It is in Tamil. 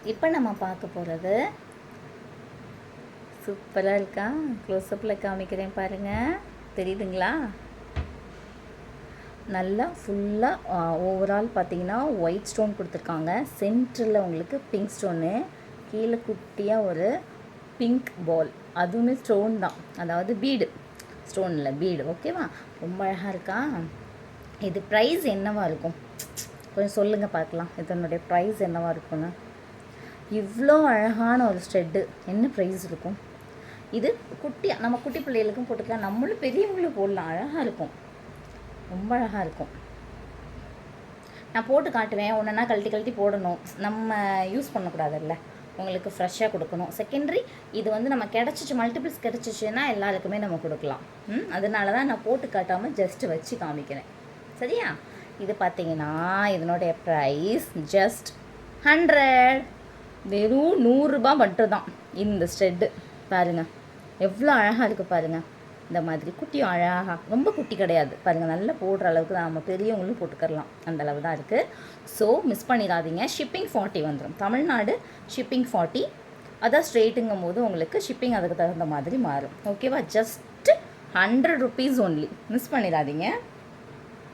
இப்போ நம்ம பார்க்க போகிறது சூப்பராக இருக்கா. க்ளோஸ்அப்பில் காமிக்கிறேன் பாருங்கள், தெரியுதுங்களா? நல்லா ஃபுல்லாக ஓவரால் பார்த்தீங்கன்னா ஒயிட் ஸ்டோன் கொடுத்துருக்காங்க. சென்டரில் உங்களுக்கு பிங்க் ஸ்டோனு, கீழே குட்டியாக ஒரு பிங்க் பால், அதுவுமே ஸ்டோன் தான், அதாவது பீடு, ஸ்டோனில் பீடு. ஓகேவா? ரொம்ப அழகாக இருக்கா. இது ப்ரைஸ் என்னவாக இருக்கும் கொஞ்சம் சொல்லுங்கள் பார்க்கலாம். இதனுடைய ப்ரைஸ் என்னவாக இருக்குன்னு. இவ்வளோ அழகான ஒரு ஸ்டெட்டு என்ன ப்ரைஸ் இருக்கும்? இது குட்டியாக நம்ம குட்டி பிள்ளைகளுக்கும் போட்டுக்கலாம், நம்மளும் பெரியவங்களும் போடலாம். அழகாக இருக்கும், ரொம்ப அழகாக இருக்கும். நான் போட்டு காட்டுவேன், ஒன்றுனா கழட்டி போடணும், நம்ம யூஸ் பண்ணக்கூடாதுல்ல, உங்களுக்கு ஃப்ரெஷ்ஷாக கொடுக்கணும். செகண்டரி இது வந்து நம்ம கிடச்சிச்சு, மல்டிபிள்ஸ் கிடச்சிச்சுன்னா எல்லாருக்குமே நம்ம கொடுக்கலாம். அதனால தான் நான் போட்டு காட்டாமல் ஜஸ்ட்டு வச்சு காமிக்கிறேன். சரியா? இது பார்த்தீங்கன்னா இதனுடைய ப்ரைஸ் ஜஸ்ட் 100, வெறும் 100 ரூபா மட்டும்தான். இந்த ஸ்டெட்டு பாருங்கள் எவ்வளோ அழகாக இருக்குது பாருங்கள். இந்த மாதிரி குட்டியும் அழகாக, ரொம்ப குட்டி கிடையாது பாருங்கள், நல்லா போடுற அளவுக்கு தான், நம்ம பெரியவங்களும் போட்டுக்கலாம், அந்த அளவு தான் இருக்குது. ஸோ மிஸ் பண்ணிடாதீங்க. ஷிப்பிங் 40 வந்துடும். தமிழ்நாடு ஷிப்பிங் 40, அதான் ஸ்ட்ரெயிட்டுங்கும் போது உங்களுக்கு ஷிப்பிங் அதுக்கு தகுந்த மாதிரி மாறும். ஓகேவா? ஜஸ்ட்டு 100 ருபீஸ் ஒன்லி, மிஸ் பண்ணிடாதீங்க.